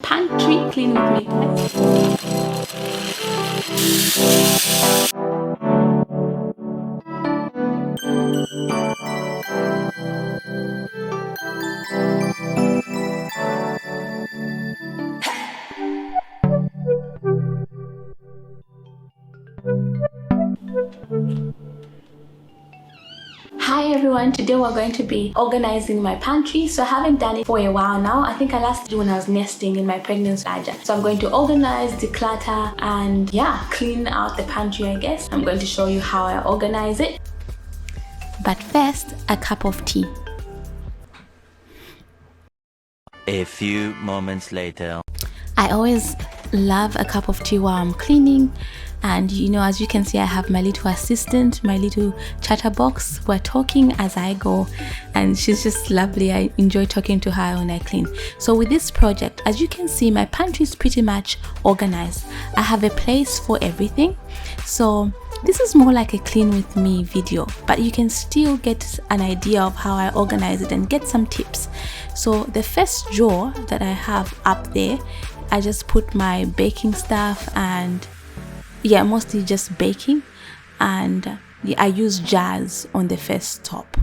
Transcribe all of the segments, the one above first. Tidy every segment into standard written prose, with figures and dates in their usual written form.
pantry. Clean with me, guys. Hi everyone, today we're going to be organizing my pantry. So I haven't done it for a while now. I think I last did when I was nesting in my pregnancy. So I'm going to organize, declutter, and yeah, clean out the pantry, I guess. I'm going to show you how I organize it. But first, a cup of tea. A few moments later. I always love a cup of tea while I'm cleaning. And you know, as you can see, I have my little assistant, my little chatterbox. We're talking as I go, and she's just lovely. I enjoy talking to her when I clean. So with this project, as you can see, my pantry is pretty much organized. I have a place for everything. So this is more like a clean with me video, but you can still get an idea of how I organize it and get some tips. So the first drawer that I have up there, I just put my baking stuff and yeah, mostly just baking, and I use jars on the first top.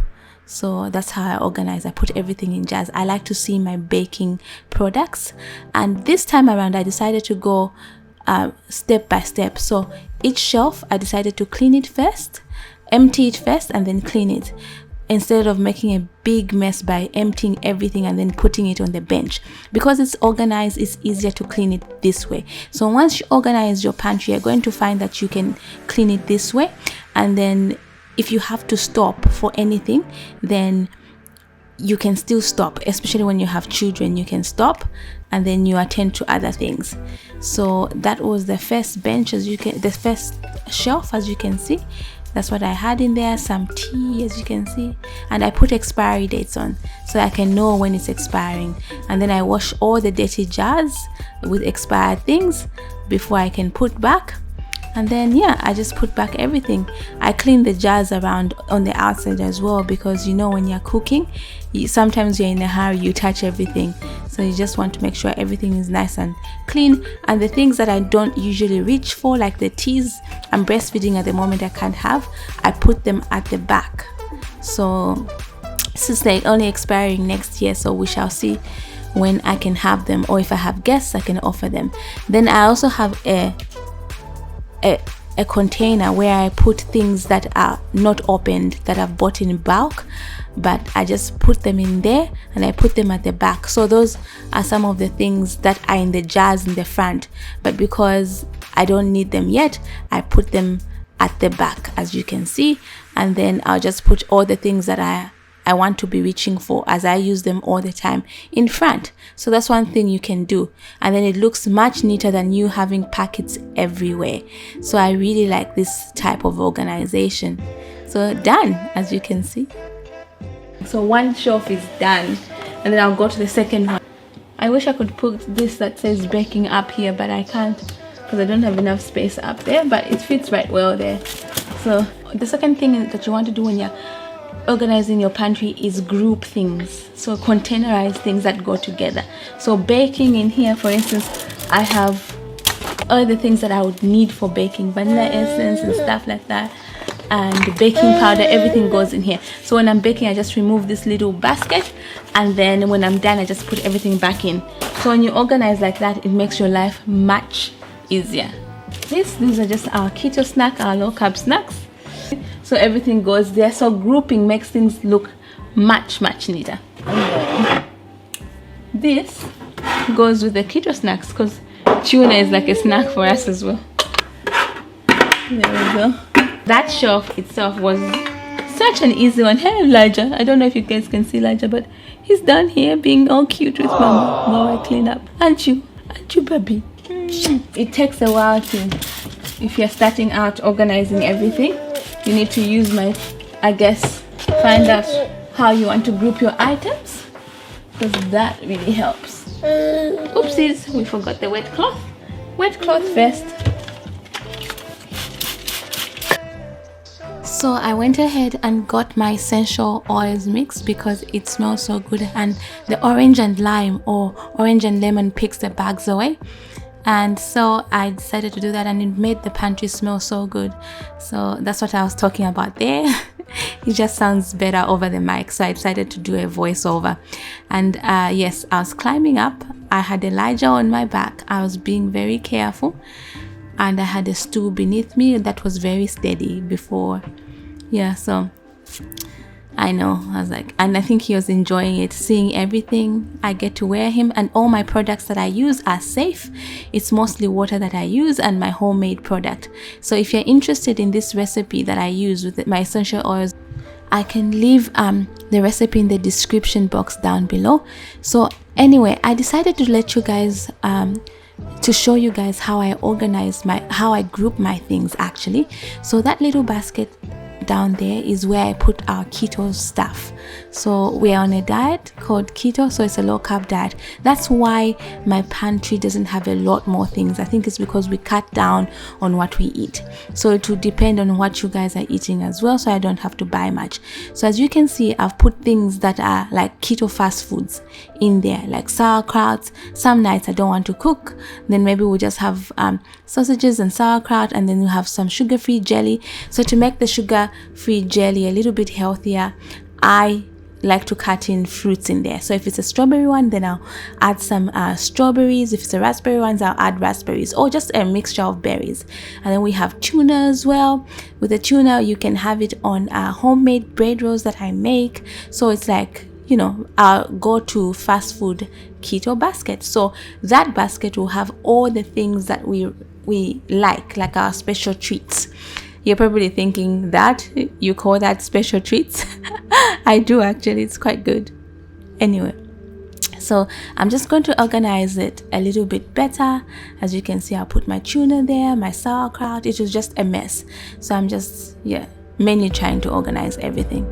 So that's how I organize. I put everything in jars. I like to see my baking products, and this time around I decided to go step by step. So each shelf I decided to clean it first, empty it first, and then clean it, instead of making a big mess by emptying everything and then putting it on the bench. Because it's organized, it's easier to clean it this way. So once you organize your pantry, you're going to find that you can clean it this way, and then if you have to stop for anything, then you can still stop. Especially when you have children, you can stop and then you attend to other things. So that was the first bench, the first shelf, as you can see. That's what I had in there, some tea, as you can see, and I put expiry dates on so I can know when it's expiring. And then I wash all the dirty jars with expired things before I can put back. And then yeah, I just put back everything. I clean the jars around on the outside as well, because you know, when you're cooking, sometimes you're in a hurry, you touch everything. So you just want to make sure everything is nice and clean. And the things that I don't usually reach for, like the teas, I'm breastfeeding at the moment, I can't have, I put them at the back. So since they're only expiring next year, so we shall see when I can have them, or if I have guests I can offer them. Then I also have a container where I put things that are not opened, that I've bought in bulk, but I just put them in there and I put them at the back. So those are some of the things that are in the jars in the front, but because I don't need them yet, I put them at the back, as you can see. And then I'll just put all the things that I want to be reaching for, as I use them all the time, in front. So that's one thing you can do, and then it looks much neater than you having packets everywhere. So I really like this type of organization. So done, as you can see. So one shelf is done, and then I'll go to the second one. I wish I could put this that says baking up here, but I can't because I don't have enough space up there, but it fits right well there. So the second thing that you want to do when you're organizing your pantry is group things. So containerize things that go together. So baking, in here for instance, I have all the things that I would need for baking, vanilla essence and stuff like that, and baking powder, everything goes in here. So when I'm baking, I just remove this little basket, and then when I'm done, I just put everything back in. So when you organize like that, it makes your life much easier. These are just our keto snack, our low carb snacks. So everything goes there. So grouping makes things look much neater. This goes with the keto snacks, because tuna is like a snack for us as well. There we go. That shelf itself was such an easy one. Hey Elijah, I don't know if you guys can see Elijah, but he's down here being all cute with mama while I clean up. Aren't you baby? It takes a while to, if you're starting out organizing everything, you need to use find out how you want to group your items, because that really helps. Oopsies, we forgot the wet cloth. Wet cloth first. So I went ahead and got my essential oils mix because it smells so good, and the orange and lime or orange and lemon picks the bugs away. And so I decided to do that, and it made the pantry smell so good. So that's what I was talking about there. It just sounds better over the mic, so I decided to do a voiceover. And yes, I was climbing up. I had Elijah on my back. I was being very careful, and I had a stool beneath me that was very steady before. Yeah, so I know, I was like, and I think he was enjoying it, seeing everything I get to wear him, and all my products that I use are safe. It's mostly water that I use and my homemade product. So if you're interested in this recipe that I use with my essential oils, I can leave the recipe in the description box down below. So anyway, I decided to let you guys to show you guys how I organize how I group my things actually. So that little basket down there is where I put our keto stuff. So we're on a diet called keto, so it's a low carb diet. That's why my pantry doesn't have a lot more things. I think it's because we cut down on what we eat. So it will depend on what you guys are eating as well, so I don't have to buy much. So as you can see, I've put things that are like keto fast foods in there, like sauerkraut. Some nights I don't want to cook, then maybe we'll just have sausages and sauerkraut, and then we'll have some sugar-free jelly. So to make the sugar-free jelly a little bit healthier, I like to cut in fruits in there. So if it's a strawberry one, then I'll add some strawberries. If it's a raspberry ones, I'll add raspberries, or just a mixture of berries. And then we have tuna as well. With the tuna, you can have it on homemade bread rolls that I make. So it's like, you know, our go-to fast food keto basket. So that basket will have all the things that we like our special treats. You're probably thinking that you call that special treats. I do actually, it's quite good. Anyway, so I'm just going to organize it a little bit better. As you can see, I'll put my tuna there, my sauerkraut. It was just a mess. So I'm just, mainly trying to organize everything.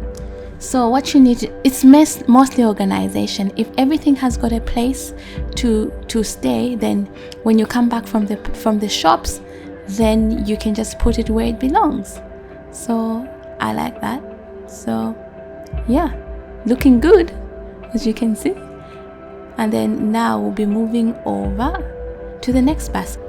So what you need, it's mostly organization. If everything has got a place to stay, then when you come back from the shops, then you can just put it where it belongs. So I like that. So yeah, looking good, as you can see. And then now we'll be moving over to the next basket.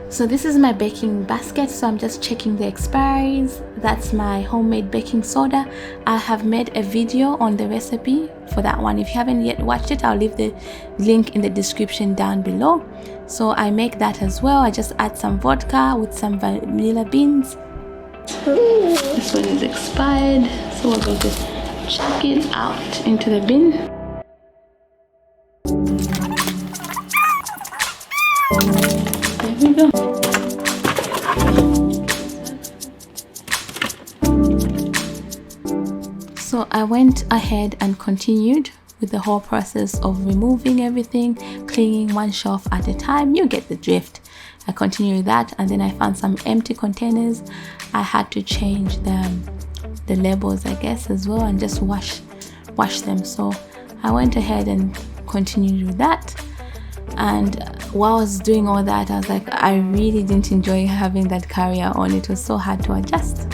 So this is my baking basket, so I'm just checking the expiries. That's my homemade baking soda. I have made a video on the recipe for that one. If you haven't yet watched it, I'll leave the link in the description down below. So I make that as well. I just add some vodka with some vanilla beans. This one is expired, so we're going to chuck it out into the bin. There we go. So I went ahead and continued with the whole process of removing everything, cleaning one shelf at a time. You get the drift. I continued that, and then I found some empty containers. I had to change the labels, I guess, as well, and just wash them. So I went ahead and continued with that. And while I was doing all that, I was like, I really didn't enjoy having that carrier on. It was so hard to adjust.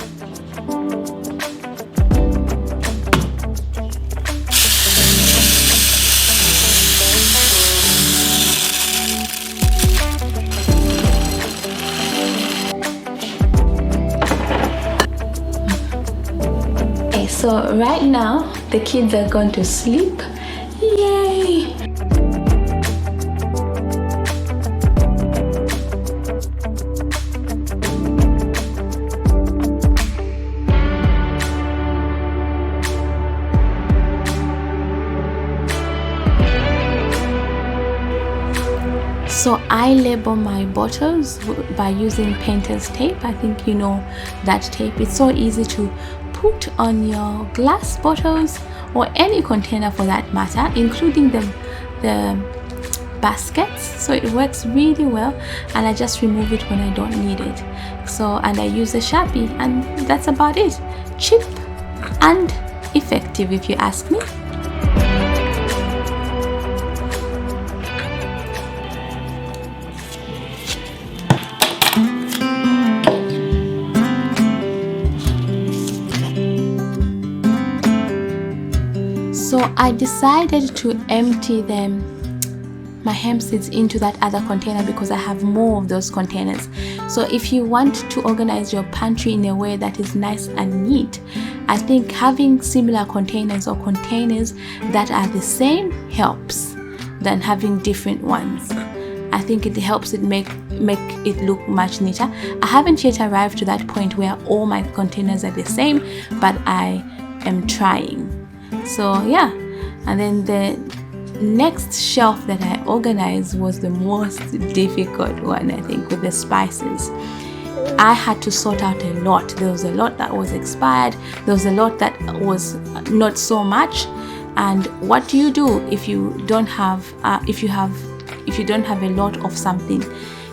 Okay, so right now the kids are going to sleep. Yay! So I label my bottles by using painter's tape. I think you know that tape. It's so easy to put on your glass bottles or any container for that matter, including the baskets. So it works really well, and I just remove it when I don't need it. So, and I use a Sharpie, and that's about it. Cheap and effective, if you ask me. So I decided to empty my hemp seeds into that other container because I have more of those containers. So if you want to organize your pantry in a way that is nice and neat, I think having similar containers or containers that are the same helps than having different ones. I think it helps it make it look much neater. I haven't yet arrived to that point where all my containers are the same, but I am trying. So yeah, and then the next shelf that I organized was the most difficult one, I think, with the spices. I had to sort out a lot. There was a lot that was expired. There was a lot that was not so much. And what do you do if you don't have if you don't have a lot of something?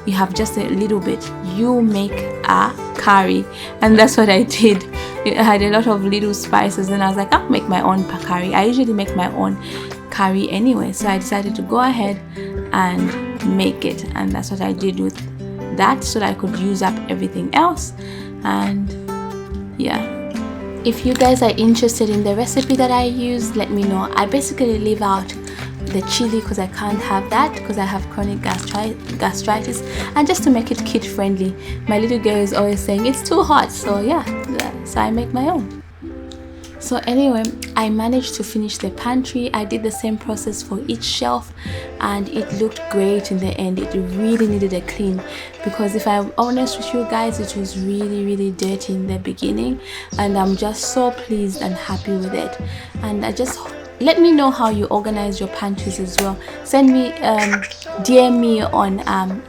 You have just a little bit. You make a curry, and that's what I did. I had a lot of little spices, and I was like, I'll make my own curry. I usually make my own curry anyway, so I decided to go ahead and make it, and that's what I did with that, so that I could use up everything else. And yeah, if you guys are interested in the recipe that I use, let me know. I basically leave out the chili because I can't have that because I have chronic gastritis, and just to make it kid friendly. My little girl is always saying it's too hot, so yeah, so I make my own. So anyway, I managed to finish the pantry. I did the same process for each shelf, and it looked great in the end. It really needed a clean, because if I'm honest with you guys, it was really dirty in the beginning, and I'm just so pleased and happy with it. And I just let me know how you organize your pantries as well. Send me DM me on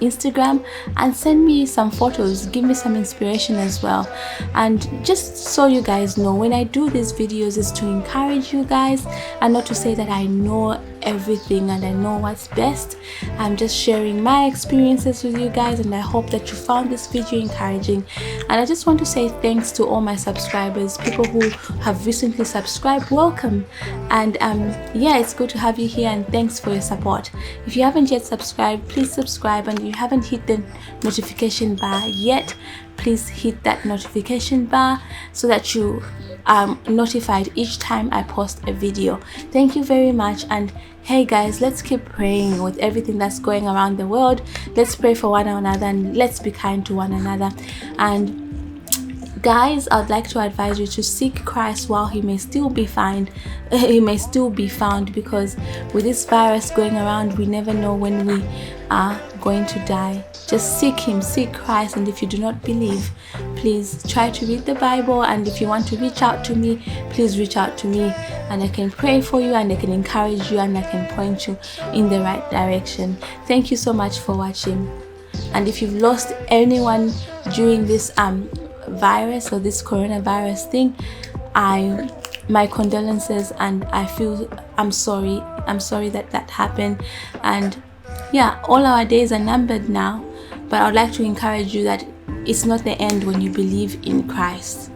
Instagram and send me some photos. Give me some inspiration as well. And just so you guys know, when I do these videos, is to encourage you guys and not to say that I know everything and I know what's best. I'm just sharing my experiences with you guys, and I hope that you found this video encouraging. And I just want to say thanks to all my subscribers, people who have recently subscribed. Welcome. And yeah, it's good to have you here, and thanks for your support. If you haven't yet subscribed, please subscribe, and if you haven't hit the notification bar yet, please hit that notification bar so that you are notified each time I post a video. Thank you very much. And hey guys, let's keep praying with everything that's going around the world. Let's pray for one another, and let's be kind to one another. And guys, I'd like to advise you to seek Christ while he may still be found. Because with this virus going around, we never know when we are going to die. Just seek him, seek Christ. And if you do not believe, please try to read the Bible. And if you want to reach out to me, please reach out to me, and I can pray for you, and I can encourage you, and I can point you in the right direction. Thank you so much for watching. And if you've lost anyone during this virus or this coronavirus thing, my condolences, and I'm sorry that happened. And yeah, all our days are numbered now, but I'd like to encourage you that it's not the end when you believe in Christ.